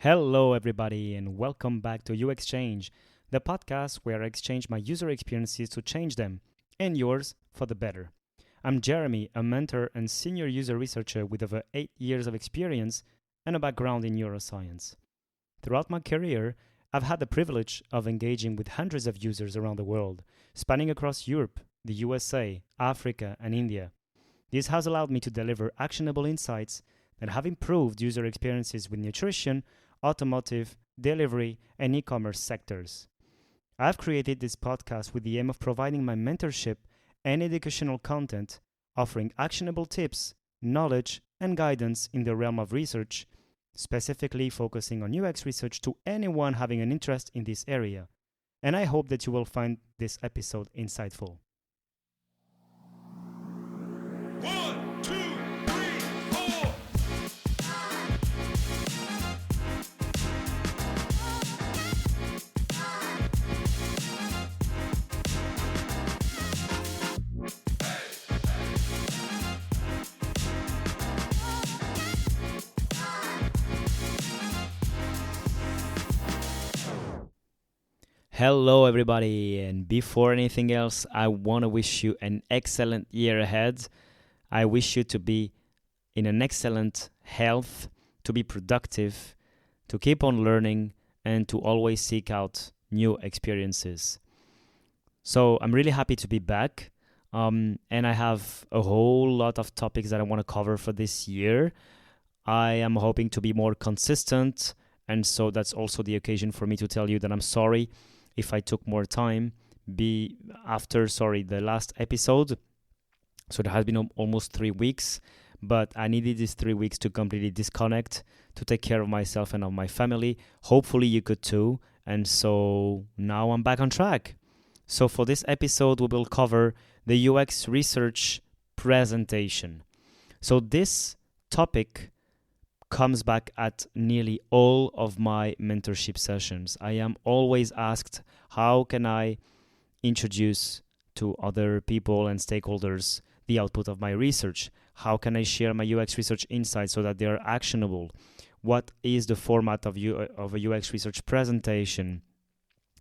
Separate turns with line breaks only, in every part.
Hello, everybody, and welcome back to UXChange, the podcast where I exchange my user experiences to change them, and yours for the better. I'm Jeremy, a mentor and senior user researcher with over 8 years of experience and a background in neuroscience. Throughout my career, I've had the privilege of engaging with hundreds of users around the world, spanning across Europe, the USA, Africa, and India. This has allowed me to deliver actionable insights that have improved user experiences with nutrition, automotive, delivery, and e-commerce sectors. I've created this podcast with the aim of providing my mentorship and educational content, offering actionable tips, knowledge, and guidance in the realm of research, specifically focusing on UX research to anyone having an interest in this area. And I hope that you will find this episode insightful.
One, two, three, four.
Hello, everybody, and before anything else, I want to wish you an excellent year ahead. I wish you to be in an excellent health, to be productive, to keep on learning, and to always seek out new experiences. So I'm really happy to be back, and I have a whole lot of topics that I want to cover for this year. I am hoping to be more consistent, and so that's also the occasion for me to tell you that I'm sorry if I took more time after the last episode. So there has been almost 3 weeks, but I needed these 3 weeks to completely disconnect, to take care of myself and of my family. Hopefully you could too. And so now I'm back on track. So for this episode, we will cover the UX research presentation. So this topic comes back at nearly all of my mentorship sessions. I am always asked, how can I introduce to other people and stakeholders the output of my research? How can I share my UX research insights so that they are actionable? What is the format of a UX research presentation?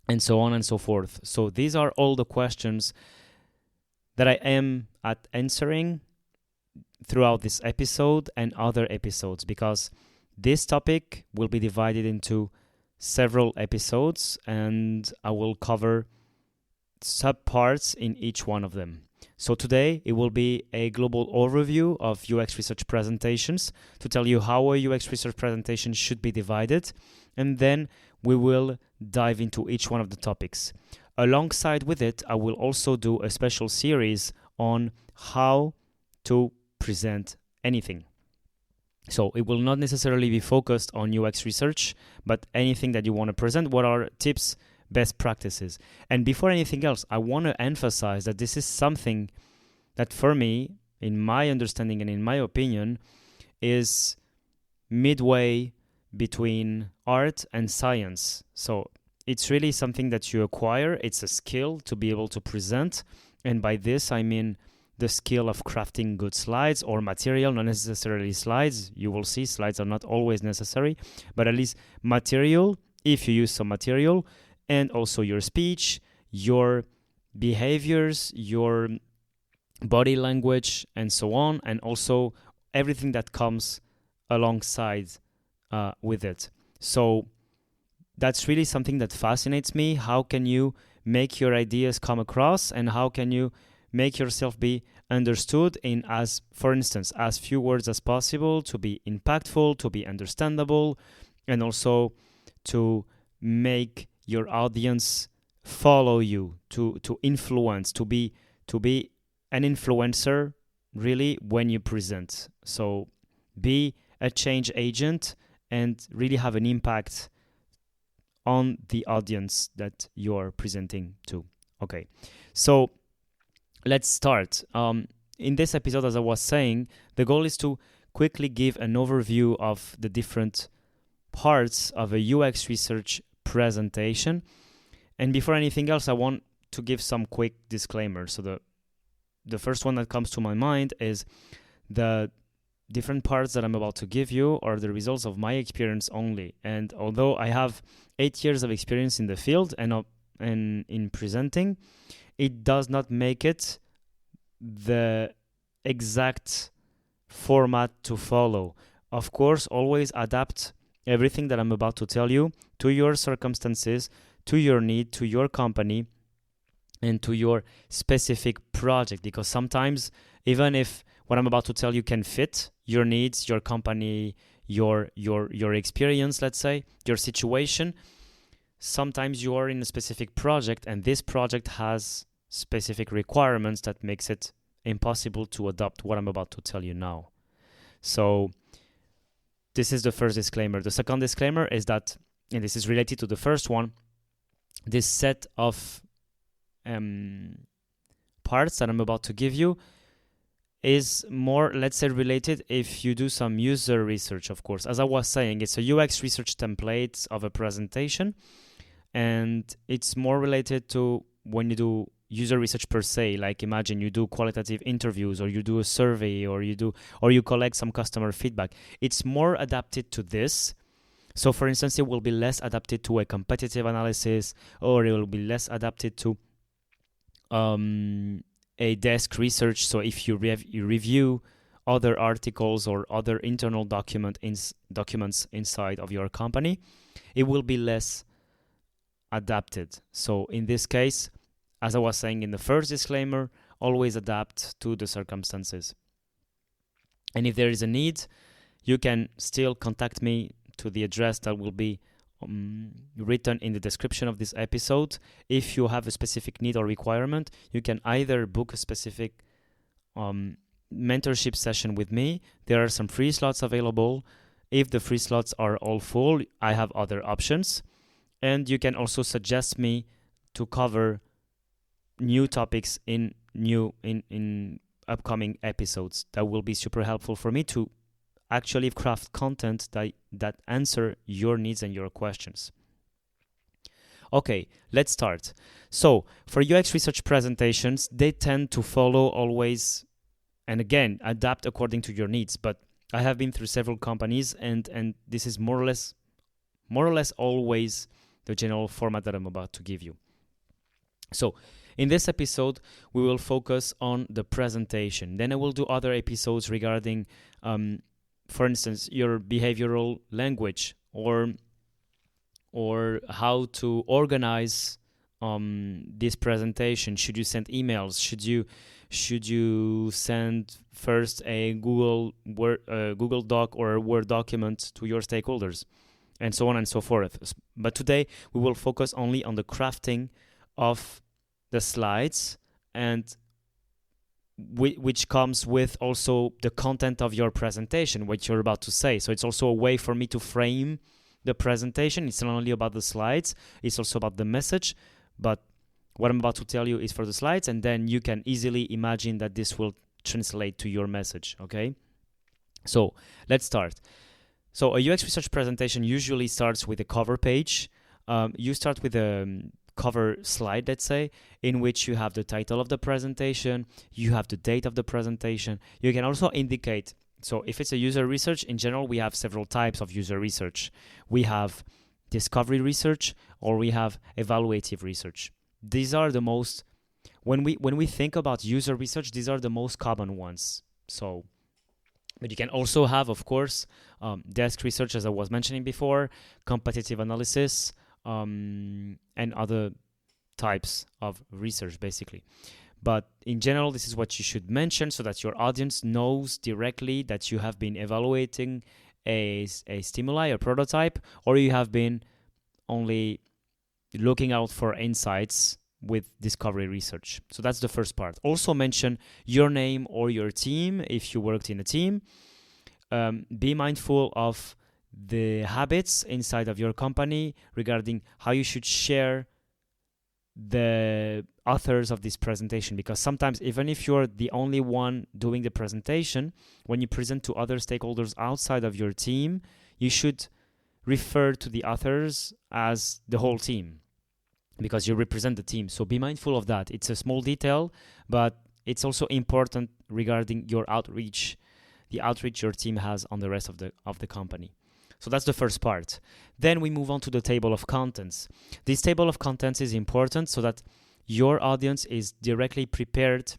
And so on and so forth. So these are all the questions that I am answering throughout this episode and other episodes, because this topic will be divided into several episodes and I will cover subparts in each one of them. So today it will be a global overview of UX research presentations to tell you how a UX research presentation should be divided, and then we will dive into each one of the topics. Alongside with it, I will also do a special series on how to present anything. So it will not necessarily be focused on UX research, but anything that you want to present, what are tips, best practices. And before anything else, I want to emphasize that this is something that for me, in my understanding and in my opinion, is midway between art and science. So it's really something that you acquire. It's a skill to be able to present. And by this, I mean the skill of crafting good slides or material, not necessarily slides. You will see slides are not always necessary, but at least material, if you use some material, and also your speech, your behaviors, your body language, and so on, and also everything that comes alongside with it. So that's really something that fascinates me. How can you make your ideas come across, and how can you make yourself be understood in, as for instance, as few words as possible, to be impactful, to be understandable, and also to make your audience follow you, to influence, to be an influencer really when you present. So be a change agent and really have an impact on the audience that you're presenting to. Okay, so let's start. In this episode, as I was saying, the goal is to quickly give an overview of the different parts of a UX research presentation. And before anything else, I want to give some quick disclaimers. So the first one that comes to my mind is the different parts that I'm about to give you are the results of my experience only. And although I have 8 years of experience in the field and in presenting, it does not make it the exact format to follow. Of course, always adapt everything that I'm about to tell you to your circumstances, to your need, to your company, and to your specific project. Because sometimes, even if what I'm about to tell you can fit your needs, your company, your experience, let's say, your situation, sometimes you are in a specific project and this project has specific requirements that makes it impossible to adopt what I'm about to tell you now. So this is the first disclaimer. The second disclaimer is that, and this is related to the first one, this set of parts that I'm about to give you is more, let's say, related if you do some user research, of course. As I was saying, it's a UX research template of a presentation, and it's more related to when you do user research per se. Like imagine you do qualitative interviews, or you do a survey, or you collect some customer feedback. It's more adapted to this. So for instance, it will be less adapted to a competitive analysis, or it will be less adapted to a desk research. So if you review other articles or other internal documents inside of your company, it will be less adapted. So in this case, as I was saying in the first disclaimer, always adapt to the circumstances. And if there is a need, you can still contact me to the address that will be written in the description of this episode. If you have a specific need or requirement, you can either book a specific mentorship session with me. There are some free slots available. If the free slots are all full, I have other options. And you can also suggest me to cover new topics in upcoming episodes. That will be super helpful for me to actually craft content that answer your needs and your questions. Okay, let's start. So for UX research presentations, they tend to follow always, and again, adapt according to your needs. But I have been through several companies, and this is more or less always the general format that I'm about to give you. So in this episode, we will focus on the presentation. Then I will do other episodes regarding for instance, your behavioral language, or how to organize this presentation. Should you send emails? Should you send first a Google Doc or a Word document to your stakeholders, and so on and so forth. But today we will focus only on the crafting of the slides, and which comes with also the content of your presentation, what you're about to say. So it's also a way for me to frame the presentation. It's not only about the slides, it's also about the message. But what I'm about to tell you is for the slides, and then you can easily imagine that this will translate to your message, okay? So let's start. So a UX research presentation usually starts with a cover page. You start with a cover slide, let's say, in which you have the title of the presentation, you have the date of the presentation. You can also indicate, so if it's a user research, in general, we have several types of user research. We have discovery research, or we have evaluative research. These are the most, when we think about user research, these are the most common ones. So, but you can also have, of course, desk research, as I was mentioning before, competitive analysis, and other types of research, basically. But in general, this is what you should mention so that your audience knows directly that you have been evaluating a stimuli, a prototype, or you have been only looking out for insights with discovery research. So that's the first part. Also mention your name or your team if you worked in a team. Be mindful of the habits inside of your company regarding how you should share the authors of this presentation, because sometimes even if you're the only one doing the presentation, when you present to other stakeholders outside of your team, you should refer to the authors as the whole team, because you represent the team. So be mindful of that. It's a small detail, but it's also important regarding your outreach, the outreach your team has on the rest of the company. So that's the first part. Then we move on to the table of contents. This table of contents is important so that your audience is directly prepared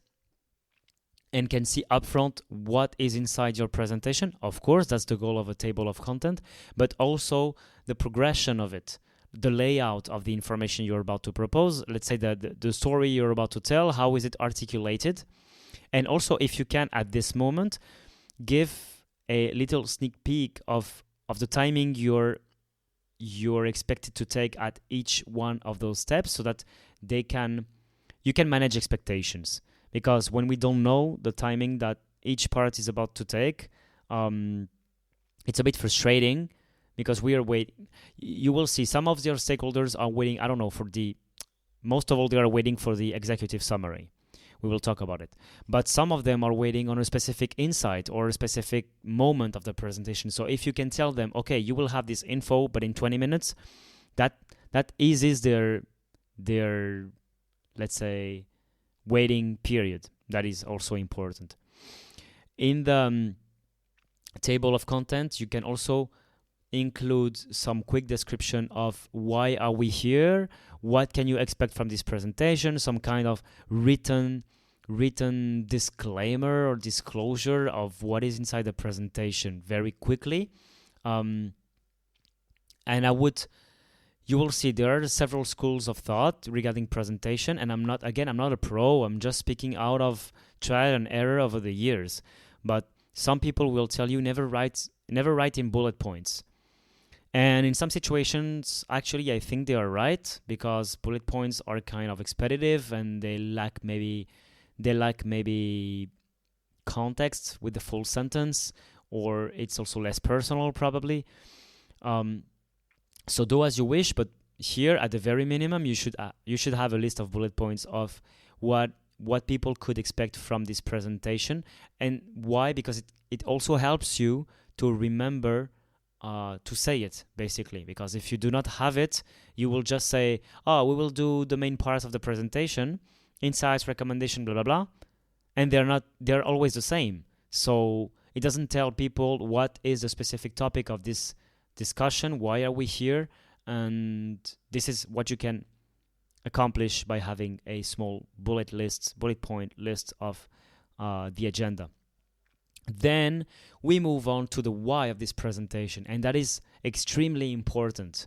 and can see upfront what is inside your presentation. Of course, that's the goal of a table of content, but also the progression of it, the layout of the information you're about to propose. Let's say the story you're about to tell, how is it articulated? And also, if you can, at this moment, give a little sneak peek of the timing you're expected to take at each one of those steps, so that you can manage expectations. Because when we don't know the timing that each part is about to take, it's a bit frustrating, because we are waiting. You will see some of your stakeholders are waiting, I don't know, most of all, they are waiting for the executive summary. We will talk about it. But some of them are waiting on a specific insight or a specific moment of the presentation. So if you can tell them, okay, you will have this info, but in 20 minutes, that eases their let's say, waiting period. That is also important. In the table of content, you can also include some quick description of why are we here, what can you expect from this presentation, some kind of written disclaimer or disclosure of what is inside the presentation very quickly. And you will see there are several schools of thought regarding presentation, and I'm not a pro, I'm just speaking out of trial and error over the years. But some people will tell you never write in bullet points. And in some situations, actually, I think they are right, because bullet points are kind of expeditive and they lack maybe context with the full sentence, or it's also less personal probably. So do as you wish, but here at the very minimum, you should have a list of bullet points of what people could expect from this presentation. And why? Because it also helps you to remember to say it, basically. Because if you do not have it, you will just say, we will do the main parts of the presentation, insights, recommendation, blah, blah, blah. And they're always the same. So it doesn't tell people what is the specific topic of this discussion, why are we here, and this is what you can accomplish by having a small bullet point list of the agenda. Then we move on to the why of this presentation, and that is extremely important.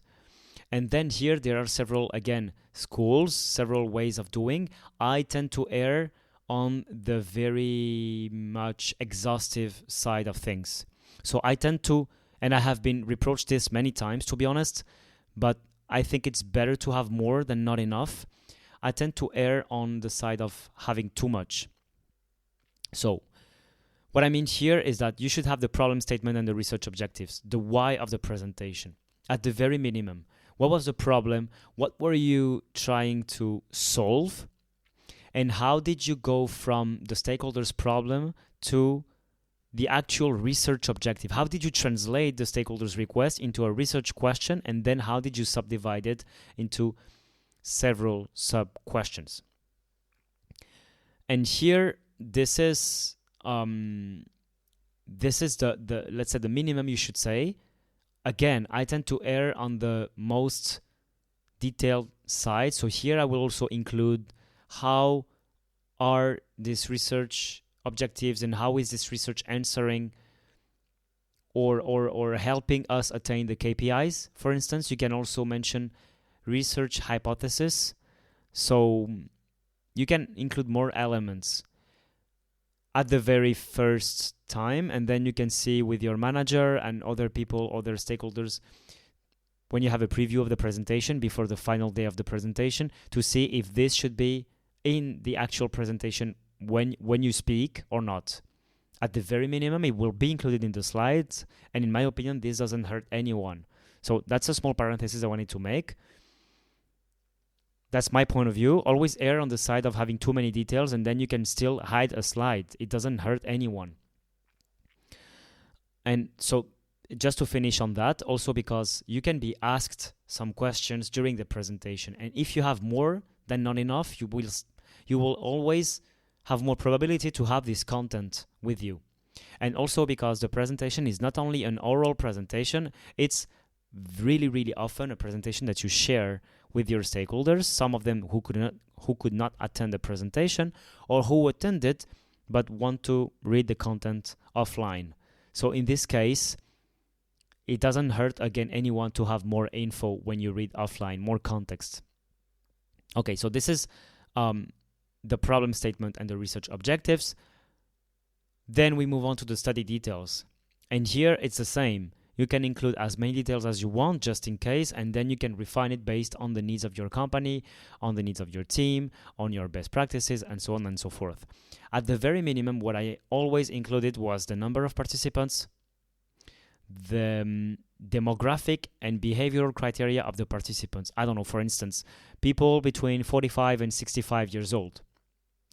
And then here there are several, again, schools, several ways of doing. I tend to err on the very much exhaustive side of things. So I tend to, and I have been reproached this many times, to be honest, but I think it's better to have more than not enough. I tend to err on the side of having too much. So what I mean here is that you should have the problem statement and the research objectives, the why of the presentation, at the very minimum. What was the problem? What were you trying to solve? And how did you go from the stakeholder's problem to the actual research objective? How did you translate the stakeholder's request into a research question? And then how did you subdivide it into several sub-questions? And here, this is the let's say the minimum you should say. Again, I tend to err on the most detailed side. So here I will also include how are these research objectives and how is this research answering or helping us attain the KPIs. For instance, you can also mention research hypothesis. So you can include more elements at the very first time, and then you can see with your manager and other people, other stakeholders, when you have a preview of the presentation before the final day of the presentation, to see if this should be in the actual presentation when you speak or not. At the very minimum, it will be included in the slides, and in my opinion, this doesn't hurt anyone. So that's a small parenthesis I wanted to make. That's my point of view. Always err on the side of having too many details, and then you can still hide a slide. It doesn't hurt anyone. And so just to finish on that, also because you can be asked some questions during the presentation. And if you have more than not enough, you will always have more probability to have this content with you. And also because the presentation is not only an oral presentation, it's really, really often a presentation that you share with your stakeholders, some of them who could not attend the presentation, or who attended but want to read the content offline. So in this case, it doesn't hurt again anyone to have more info when you read offline, more context. Okay, so this is the problem statement and the research objectives. Then we move on to the study details. And here it's the same. You can include as many details as you want just in case, and then you can refine it based on the needs of your company, on the needs of your team, on your best practices, and so on and so forth. At the very minimum, what I always included was the number of participants, the demographic and behavioral criteria of the participants. I don't know, for instance, people between 45 and 65 years old.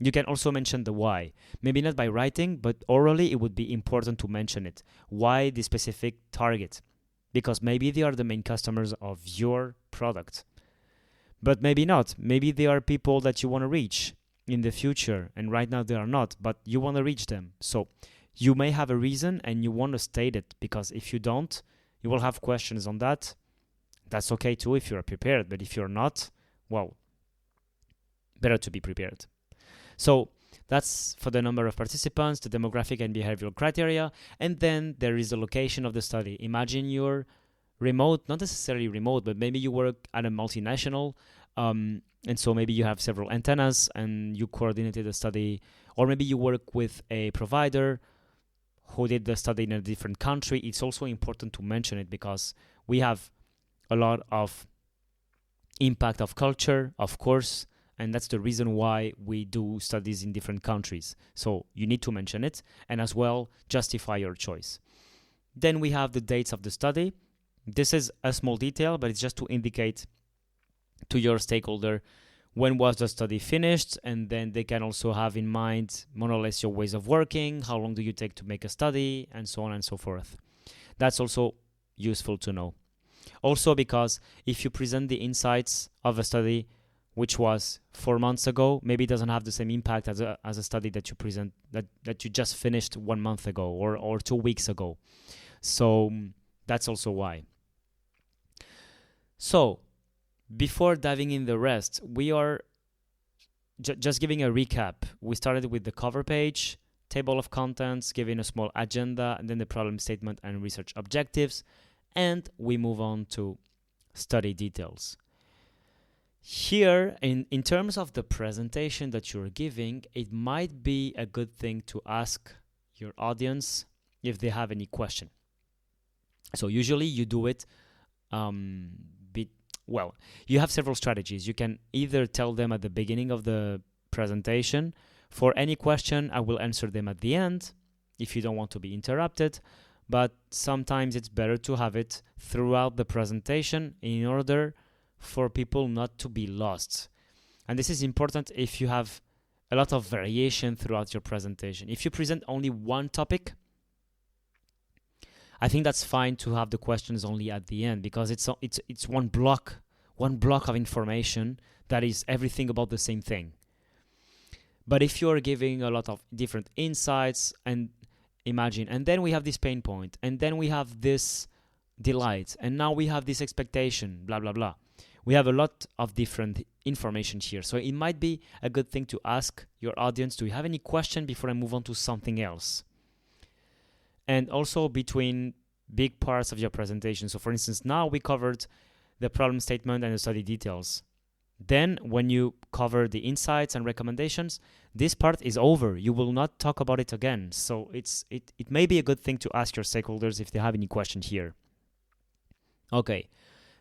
You can also mention the why. Maybe not by writing, but orally it would be important to mention it. Why the specific target? Because maybe they are the main customers of your product. But maybe not. Maybe they are people that you want to reach in the future, and right now they are not, but you want to reach them. So you may have a reason and you want to state it, because if you don't, you will have questions on that. That's okay too if you're prepared, but if you're not, well, better to be prepared. So that's for the number of participants, the demographic and behavioral criteria, and then there is the location of the study. Imagine you're remote, not necessarily remote, but maybe you work at a multinational, and so maybe you have several antennas and you coordinated the study, or maybe you work with a provider who did the study in a different country. It's also important to mention it because we have a lot of impact of culture, of course, and that's the reason why we do studies in different countries. So you need to mention it and as well justify your choice. Then we have the dates of the study. This is a small detail, but it's just to indicate to your stakeholder when was the study finished, and then they can also have in mind more or less your ways of working, how long do you take to make a study, and so on and so forth. That's also useful to know. Also because if you present the insights of a study which was 4 months ago, maybe it doesn't have the same impact as a study that you present that you just finished 1 month ago or 2 weeks ago. So that's also why. So before diving in the rest, we are just giving a recap. We started with the cover page, table of contents, giving a small agenda, and then the problem statement and research objectives, and we move on to study details. Here, in terms of the presentation that you're giving, it might be a good thing to ask your audience if they have any question. So usually you do it, you have several strategies. You can either tell them at the beginning of the presentation, for any question, I will answer them at the end, if you don't want to be interrupted, but sometimes it's better to have it throughout the presentation in order for people not to be lost. And this is important if you have a lot of variation throughout your presentation. If you present only one topic, I think that's fine to have the questions only at the end, because it's one block of information that is everything about the same thing. But if you're giving a lot of different insights, and imagine, and then we have this pain point, and then we have this delight, and now we have this expectation, blah, blah, blah. We have a lot of different information here. So it might be a good thing to ask your audience, do you have any question before I move on to something else? And also between big parts of your presentation. So for instance, now we covered the problem statement and the study details. Then when you cover the insights and recommendations, this part is over. You will not talk about it again. So it may be a good thing to ask your stakeholders if they have any question here. Okay,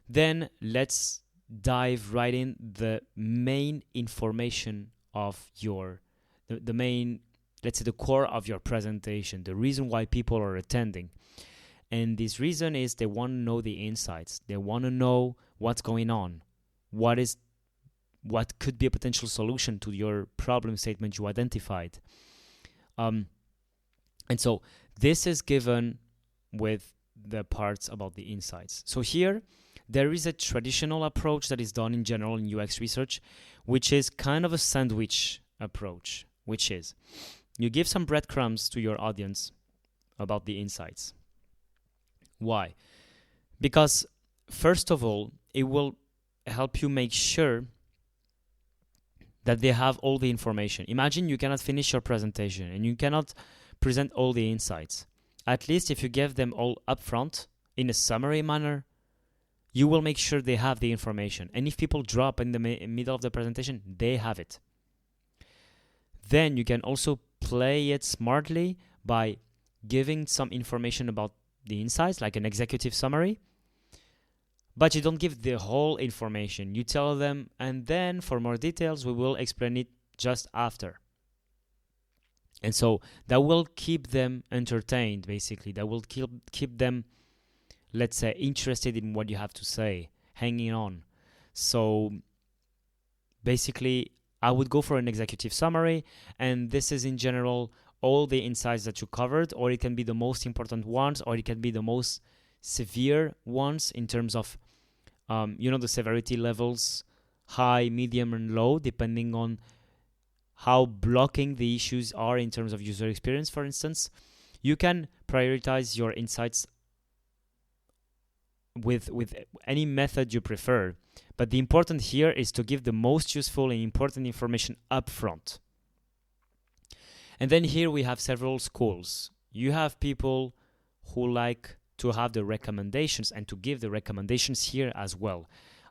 then let's dive right in the main information of the main, let's say the core of your presentation, the reason why people are attending. And this reason is they want to know the insights. They want to know what's going on. What could be a potential solution to your problem statement you identified. And so this is given with the parts about the insights. So here, there is a traditional approach that is done in general in UX research, which is kind of a sandwich approach, which is you give some breadcrumbs to your audience about the insights. Why? Because first of all, it will help you make sure that they have all the information. Imagine you cannot finish your presentation and you cannot present all the insights. At least if you give them all upfront in a summary manner, you will make sure they have the information. And if people drop in the middle of the presentation, they have it. Then you can also play it smartly by giving some information about the insights, like an executive summary. But you don't give the whole information. You tell them, and then for more details, we will explain it just after. And so that will keep them entertained, basically. That will keep them, let's say, interested in what you have to say, hanging on. So basically, I would go for an executive summary, and this is in general all the insights that you covered, or it can be the most important ones, or it can be the most severe ones in terms of, the severity levels, high, medium, and low, depending on how blocking the issues are in terms of user experience, for instance. You can prioritize your insights with any method you prefer. But the important here is to give the most useful and important information up front. And then here we have several schools. You have people who like to have the recommendations and to give the recommendations here as well.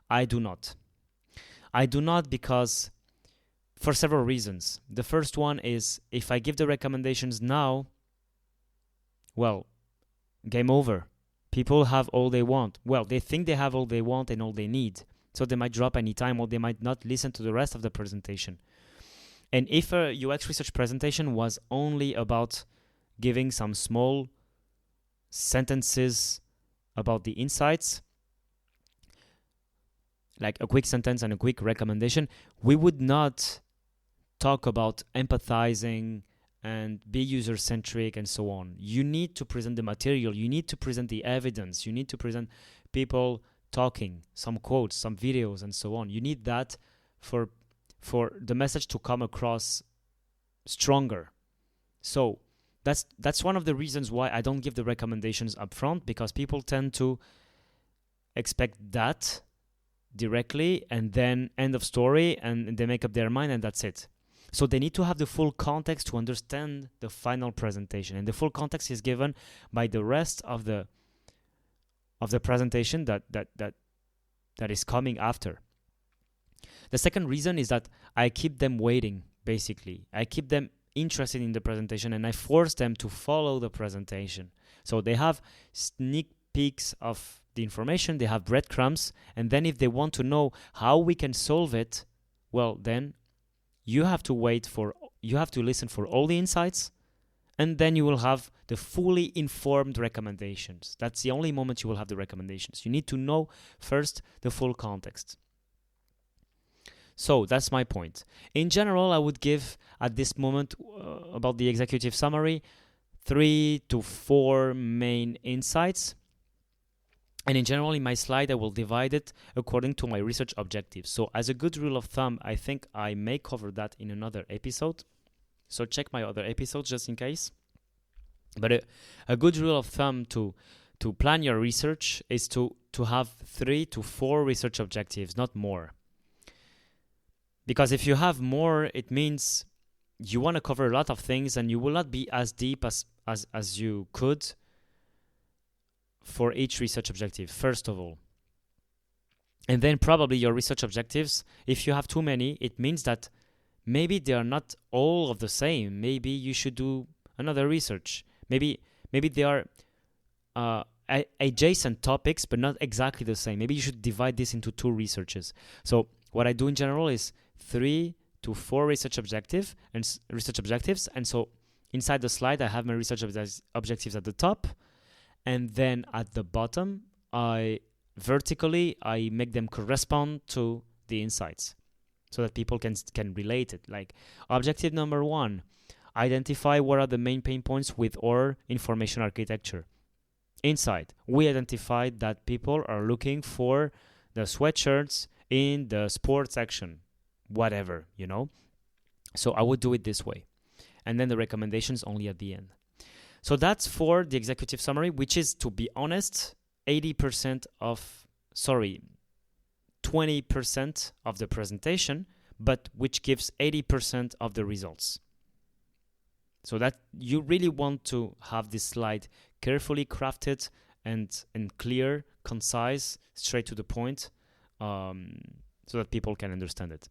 I do not. I do not because for several reasons. The first one is if I give the recommendations now, well, game over. People have all they want. Well, they think they have all they want and all they need. So they might drop any time or they might not listen to the rest of the presentation. And if a UX research presentation was only about giving some small sentences about the insights, like a quick sentence and a quick recommendation, we would not talk about empathizing and be user-centric and so on. You need to present the material. You need to present the evidence. You need to present people talking, some quotes, some videos, and so on. You need that for the message to come across stronger. So that's one of the reasons why I don't give the recommendations up front, because people tend to expect that directly and then end of story, and they make up their mind and that's it. So they need to have the full context to understand the final presentation, and the full context is given by the rest of the presentation that is coming after. The second reason is that I keep them waiting, basically. I keep them interested in the presentation and I force them to follow the presentation. So they have sneak peeks of the information, they have breadcrumbs, and then if they want to know how we can solve it, well, then you have to listen for all the insights, and then you will have the fully informed recommendations. That's the only moment you will have the recommendations. You need to know first the full context. So that's my point. In general, I would give at this moment about the executive summary 3 to 4 main insights. And in general, in my slide, I will divide it according to my research objectives. So as a good rule of thumb, I think I may cover that in another episode. So check my other episodes just in case. But a good rule of thumb to plan your research is to have 3 to 4 research objectives, not more. Because if you have more, it means you want to cover a lot of things and you will not be as deep as you could for each research objective, first of all. And then probably your research objectives, if you have too many, it means that maybe they are not all of the same. Maybe you should do another research. Maybe they are adjacent topics, but not exactly the same. Maybe you should divide this into 2 researches. So what I do in general is 3 to 4 research objectives, and so inside the slide I have my research objectives at the top, and then at the bottom vertically I make them correspond to the insights so that people can relate it. Like objective number 1, identify what are the main pain points with our information architecture. Insight, we identified that people are looking for the sweatshirts in the sports section, whatever, So I would do it this way. And then the recommendations only at the end. So that's for the executive summary, which is, to be honest, 20% of the presentation, but which gives 80% of the results. So that you really want to have this slide carefully crafted and clear, concise, straight to the point, so that people can understand it.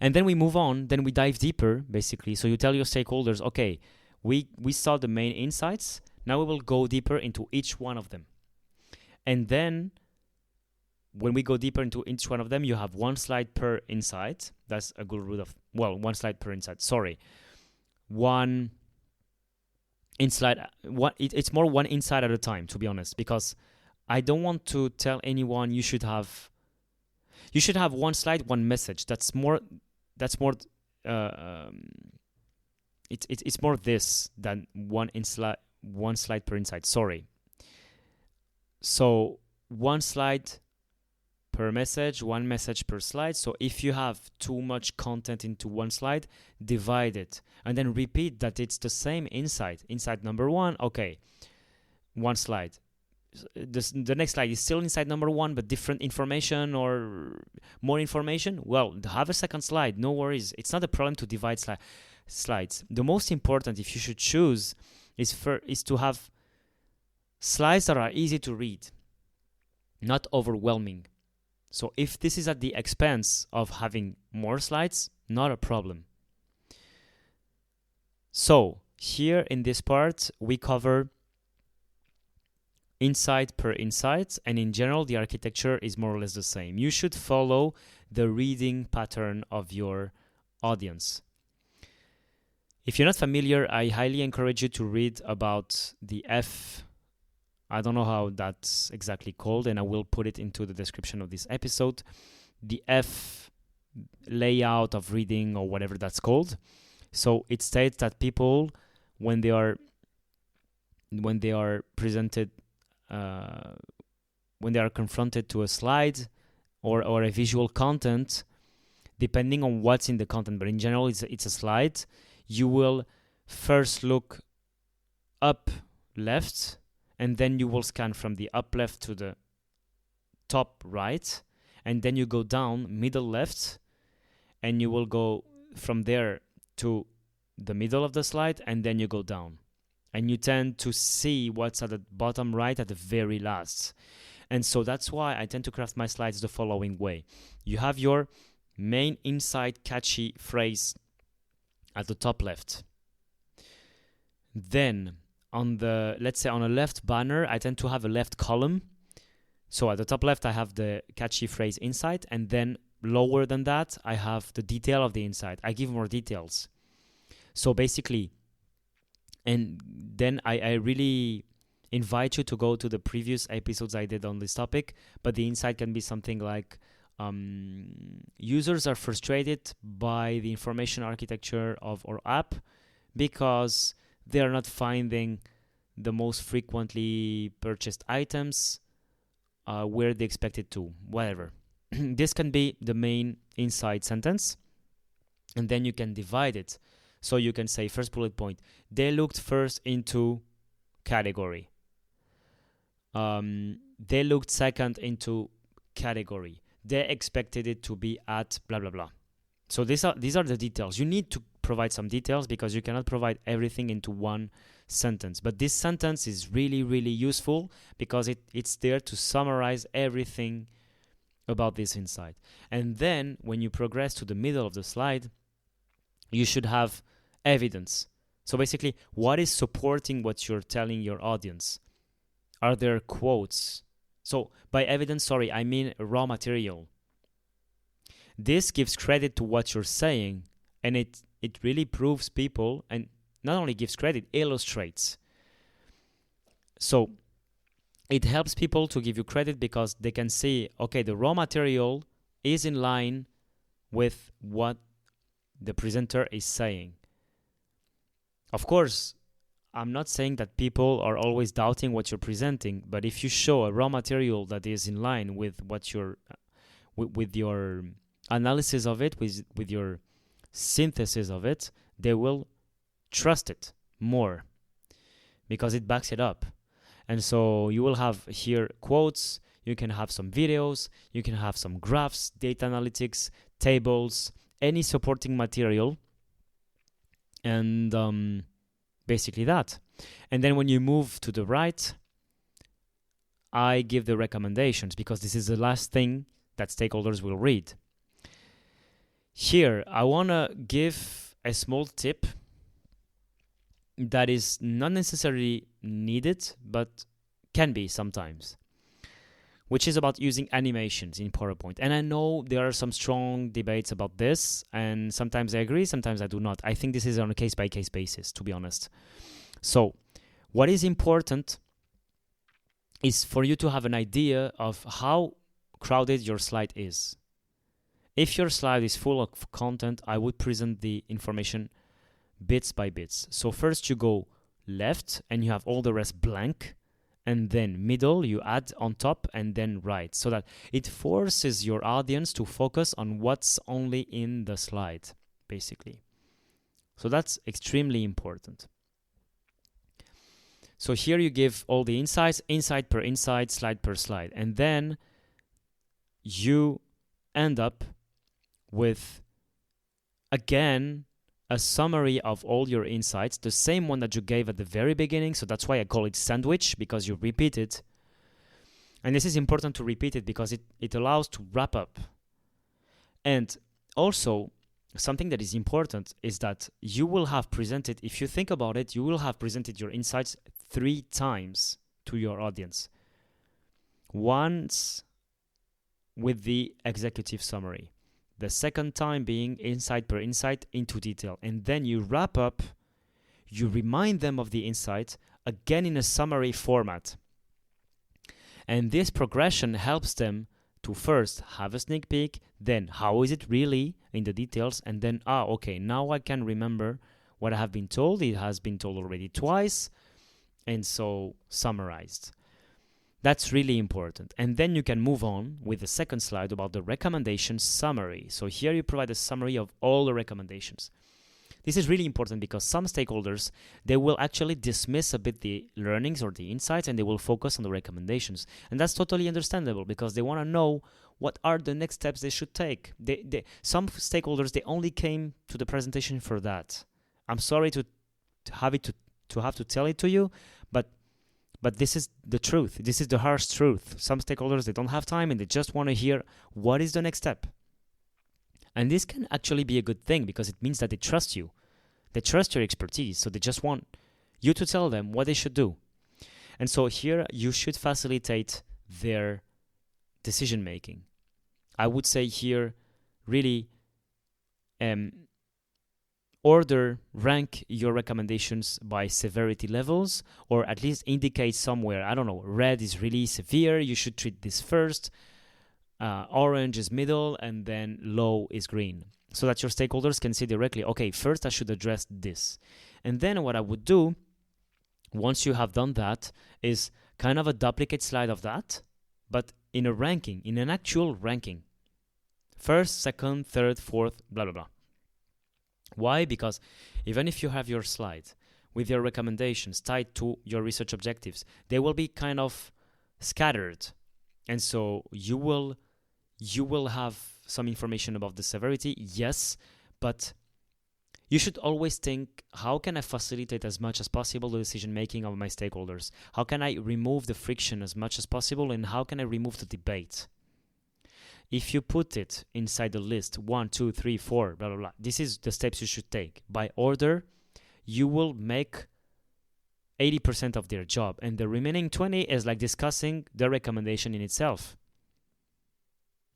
And then we move on, then we dive deeper, basically. So you tell your stakeholders, okay, we saw the main insights, now we will go deeper into each one of them. And then when we go deeper into each one of them, you have one slide per insight. That's a good rule of, one slide per insight, one insight, it's more one insight at a time, to be honest, because I don't want to tell anyone you should have one slide, one message. It's more this than one slide per insight. So one slide per message, one message per slide. So if you have too much content into one slide, divide it and then repeat that it's the same insight. Insight number one, okay, one slide. The next slide is still insight number one, but different information or more information. Well, have a second slide, no worries. It's not a problem to divide slides. The most important, if you should choose, is to have slides that are easy to read, not overwhelming. So if this is at the expense of having more slides, not a problem. So here in this part, we cover insight per insight, and in general, the architecture is more or less the same. You should follow the reading pattern of your audience. If you're not familiar, I highly encourage you to read about the I don't know how that's exactly called, and I will put it into the description of this episode. The F layout of reading, or whatever that's called. So it states that people, when they are presented, when they are confronted to a slide or a visual content, depending on what's in the content, but in general it's a slide, you will first look up left, and then you will scan from the up left to the top right, and then you go down middle left, and you will go from there to the middle of the slide, and then you go down. And you tend to see what's at the bottom right at the very last. And so that's why I tend to craft my slides the following way. You have your main insight catchy phrase at the top left. Then on the, let's say on a left banner, I tend to have a left column. So at the top left, I have the catchy phrase insight, and then lower than that, I have the detail of the insight. I give more details. So basically, and then I really invite you to go to the previous episodes I did on this topic, but the insight can be something like users are frustrated by the information architecture of our app because they are not finding the most frequently purchased items where they expect it to, whatever. This can be the main insight sentence, and then you can divide it. So you can say, first bullet point, they looked first into category. They looked second into category. They expected it to be at blah, blah, blah. So these are the details. You need to provide some details because you cannot provide everything into one sentence. But this sentence is really, really useful because it's there to summarize everything about this insight. And then when you progress to the middle of the slide, you should have evidence. So basically, what is supporting what you're telling your audience? Are there quotes? So by evidence, I mean raw material. This gives credit to what you're saying, and it really proves people, and not only gives credit, illustrates. So it helps people to give you credit because they can see, okay, the raw material is in line with what the presenter is saying. Of course, I'm not saying that people are always doubting what you're presenting, but if you show a raw material that is in line with what with your analysis of it, with your synthesis of it, they will trust it more. because it backs it up. And so you will have here quotes, you can have some videos, you can have some graphs, data analytics, tables, any supporting material, and basically that. And then when you move to the right, I give the recommendations, because this is the last thing that stakeholders will read. Here, I want to give a small tip that is not necessarily needed, but can be sometimes, which is about using animations in PowerPoint. And I know there are some strong debates about this, and sometimes I agree, sometimes I do not. I think this is on a case-by-case basis, to be honest. So, what is important is for you to have an idea of how crowded your slide is. If your slide is full of content, I would present the information bits by bits. So first you go left and you have all the rest blank, and then middle you add on top, and then right, so that it forces your audience to focus on what's only in the slide, basically. So that's extremely important. So here you give all the insights, insight per insight, slide per slide, and then you end up with, again, a summary of all your insights, the same one that you gave at the very beginning. So that's why I call it sandwich, because you repeat it. And this is important to repeat it because it allows to wrap up. And also, something that is important is that you will have presented, if you think about it, you will have presented your insights 3 times to your audience. Once with the executive summary, the second time being insight per insight into detail. And then you wrap up, you remind them of the insight, again in a summary format. And this progression helps them to first have a sneak peek, then how is it really in the details, and then, okay, now I can remember what I have been told. It has been told already twice, and so summarized. That's really important. And then you can move on with the second slide about the recommendation summary. So here you provide a summary of all the recommendations. This is really important because some stakeholders, they will actually dismiss a bit the learnings or the insights, and they will focus on the recommendations. And that's totally understandable because they want to know what are the next steps they should take. Some stakeholders, they only came to the presentation for that. I'm sorry to have to tell it to you, but this is the truth. This is the harsh truth. Some stakeholders, they don't have time and they just want to hear what is the next step. And this can actually be a good thing because it means that they trust you. They trust your expertise. So they just want you to tell them what they should do. And so here you should facilitate their decision making. I would say here really rank your recommendations by severity levels, or at least indicate somewhere, I don't know, red is really severe, you should treat this first, orange is middle, and then low is green, so that your stakeholders can see directly, okay, first I should address this. And then what I would do, once you have done that, is kind of a duplicate slide of that, but in a ranking, in an actual ranking. First, second, third, fourth, blah, blah, blah. Why? Because even if you have your slide with your recommendations tied to your research objectives, they will be kind of scattered. And so you will have some information about the severity, yes, but you should always think, how can I facilitate as much as possible the decision making of my stakeholders? How can I remove the friction as much as possible, and how can I remove the debate? If you put it inside the list, 1, 2, 3, 4, blah, blah, blah, this is the steps you should take. By order, you will make 80% of their job. And the remaining 20 is like discussing the recommendation in itself.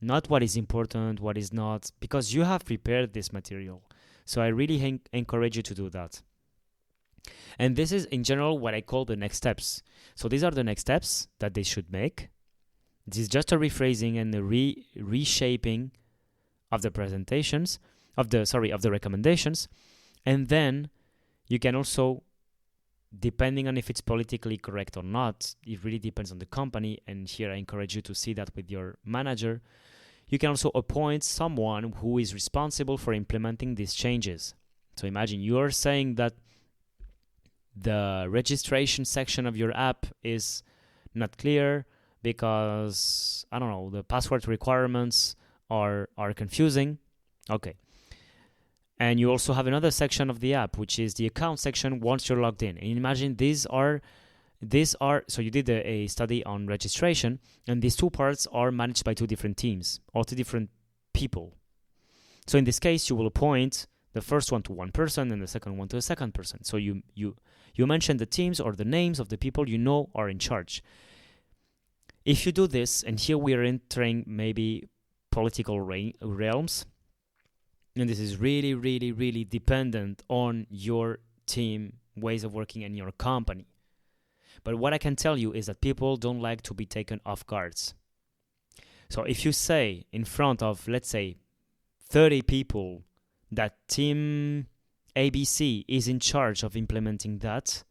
Not what is important, what is not, because you have prepared this material. So I really encourage you to do that. And this is, in general, what I call the next steps. So these are the next steps that they should make. This is just a rephrasing and a reshaping of the presentations, of the recommendations. And then you can also, depending on if it's politically correct or not, it really depends on the company. And here I encourage you to see that with your manager. You can also appoint someone who is responsible for implementing these changes. So imagine you are saying that the registration section of your app is not clear because, I don't know, the password requirements are confusing. Okay. And you also have another section of the app, which is the account section once you're logged in. And imagine these are so you did a study on registration, and these two parts are managed by two different teams or two different people. So in this case, you will appoint the first one to one person and the second one to a second person. So you mention the teams or the names of the people you know are in charge. If you do this, and here we are entering maybe political realms, and this is really, really, really dependent on your team, ways of working, and your company. But what I can tell you is that people don't like to be taken off guards. So if you say in front of, let's say, 30 people that team ABC is in charge of implementing that,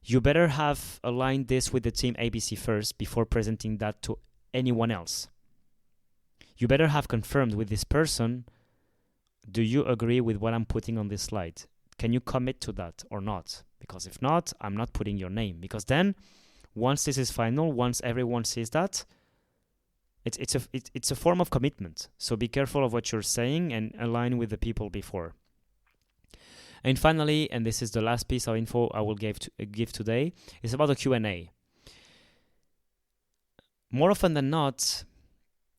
you better have aligned this with the team ABC first before presenting that to anyone else. You better have confirmed with this person, do you agree with what I'm putting on this slide? Can you commit to that or not? Because if not, I'm not putting your name. Because then, once this is final, once everyone sees that, it's a form of commitment. So be careful of what you're saying and align with the people before. And finally, and this is the last piece of info I will give today, is about the Q&A. More often than not,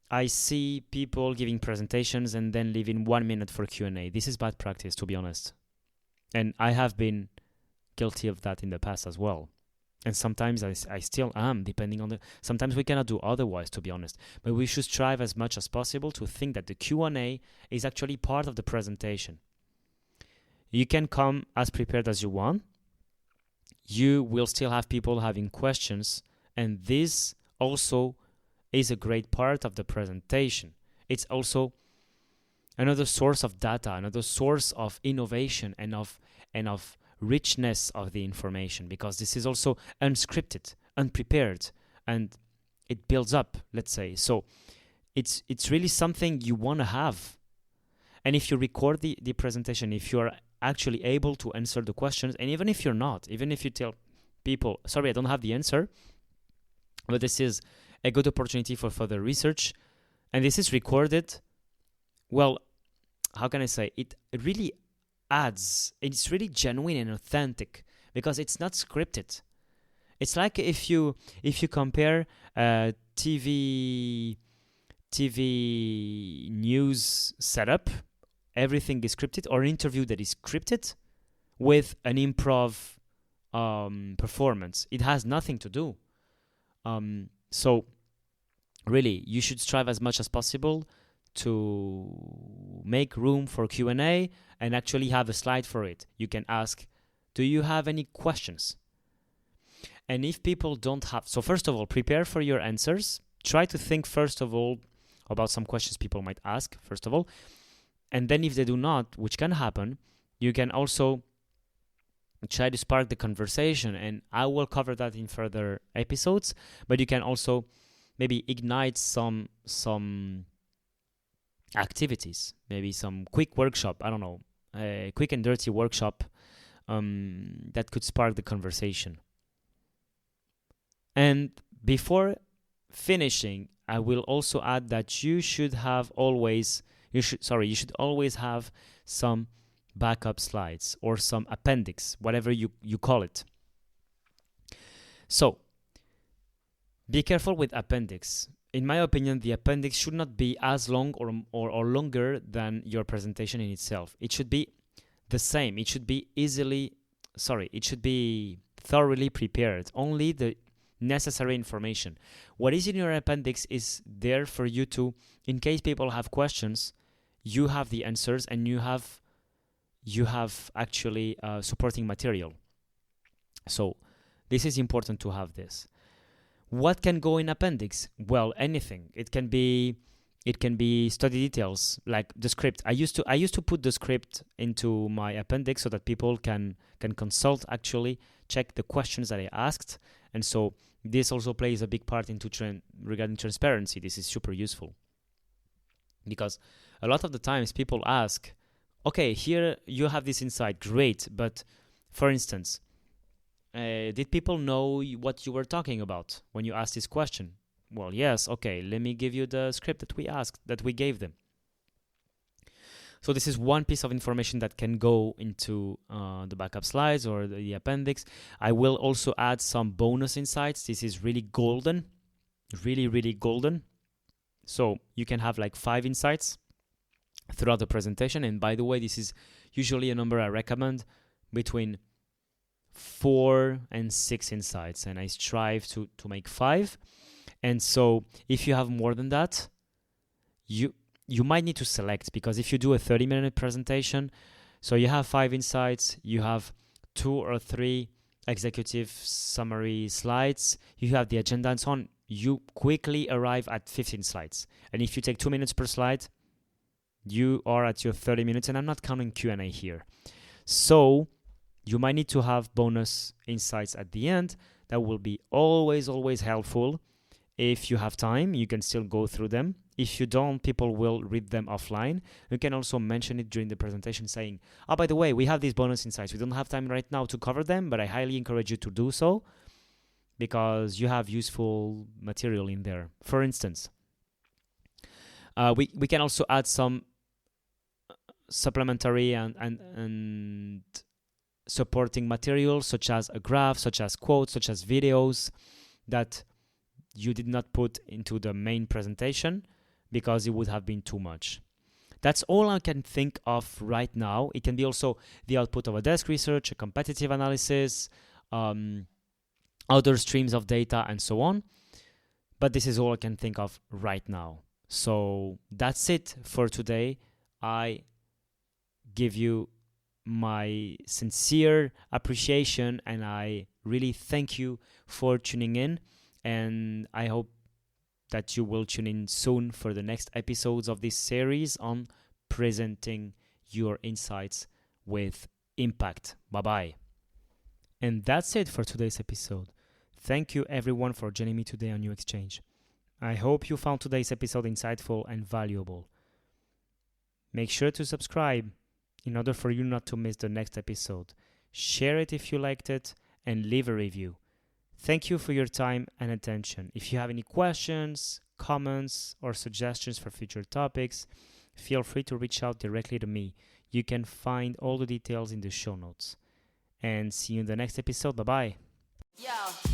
I see people giving presentations and then leaving 1 minute for Q&A. This is bad practice, to be honest. And I have been guilty of that in the past as well. And sometimes I still am, depending on sometimes we cannot do otherwise, to be honest. But we should strive as much as possible to think that the Q&A is actually part of the presentation. You can come as prepared as you want. You will still have people having questions. And this also is a great part of the presentation. It's also another source of data, another source of innovation and of richness of the information, because this is also unscripted, unprepared, and it builds up, let's say. So it's really something you want to have. And if you record the presentation, if you're actually able to answer the questions, and even if you're not, even if you tell people, sorry, I don't have the answer, but this is a good opportunity for further research, and this is recorded, well, how can I say, it really adds, it's really genuine and authentic because it's not scripted. It's like if you compare TV news setup, everything is scripted, or an interview that is scripted with an improv performance. It has nothing to do. So really, you should strive as much as possible to make room for Q&A and actually have a slide for it. You can ask, do you have any questions? And if people don't have, so first of all, prepare for your answers. Try to think first of all about some questions people might ask, first of all. And then if they do not, which can happen, you can also try to spark the conversation, and I will cover that in further episodes. But you can also maybe ignite some activities, maybe some quick workshop, I don't know, a quick and dirty workshop that could spark the conversation. And before finishing, I will also add that you should always have some backup slides or some appendix, whatever you call it. So be careful with appendix. In my opinion, the appendix should not be as long or longer than your presentation in itself. It should be the same. It should be thoroughly prepared. Only the necessary information. What is in your appendix is there for you to, in case people have questions, you have the answers and you have actually supporting material. So this is important to have this. What can go in appendix? Well, anything. It can be study details, like the script. I used to put the script into my appendix so that people can consult, actually check the questions that I asked. And so this also plays a big part into regarding transparency. This is super useful because a lot of the times people ask, okay, here you have this insight, great, but For instance, did people know what you were talking about when you asked this question? Well, yes. Okay, let me give you the script that we gave them. So this is one piece of information that can go into the backup slides or the appendix. I will also add some bonus insights. This is really golden, really, really golden. So you can have like 5 insights throughout the presentation. And by the way, this is usually a number I recommend, between 4 and 6 insights. And I strive to make 5. And so if you have more than that, you might need to select, because if you do a 30-minute presentation, so you have 5 insights, you have 2 or 3 executive summary slides, you have the agenda and so on, you quickly arrive at 15 slides. And if you take 2 minutes per slide, you are at your 30 minutes, and I'm not counting Q&A here. So you might need to have bonus insights at the end. That will be always, always helpful. If you have time, you can still go through them. If you don't, people will read them offline. You can also mention it during the presentation, saying, oh, by the way, we have these bonus insights. We don't have time right now to cover them, but I highly encourage you to do so, because you have useful material in there. For instance, we can also add some supplementary and supporting materials, such as a graph, such as quotes, such as videos that you did not put into the main presentation because it would have been too much. That's all I can think of right now. It can be also the output of a desk research, a competitive analysis, other streams of data, and so on. But this is all I can think of right now. So that's it for today. I give you my sincere appreciation, and I really thank you for tuning in. And I hope that you will tune in soon for the next episodes of this series on presenting your insights with impact. Bye-bye. And that's it for today's episode. Thank you everyone for joining me today on UXChange. I hope you found today's episode insightful and valuable. Make sure to subscribe in order for you not to miss the next episode. Share it if you liked it, and leave a review. Thank you for your time and attention. If you have any questions, comments, or suggestions for future topics, feel free to reach out directly to me. You can find all the details in the show notes. And see you in the next episode. Bye-bye.
Yo.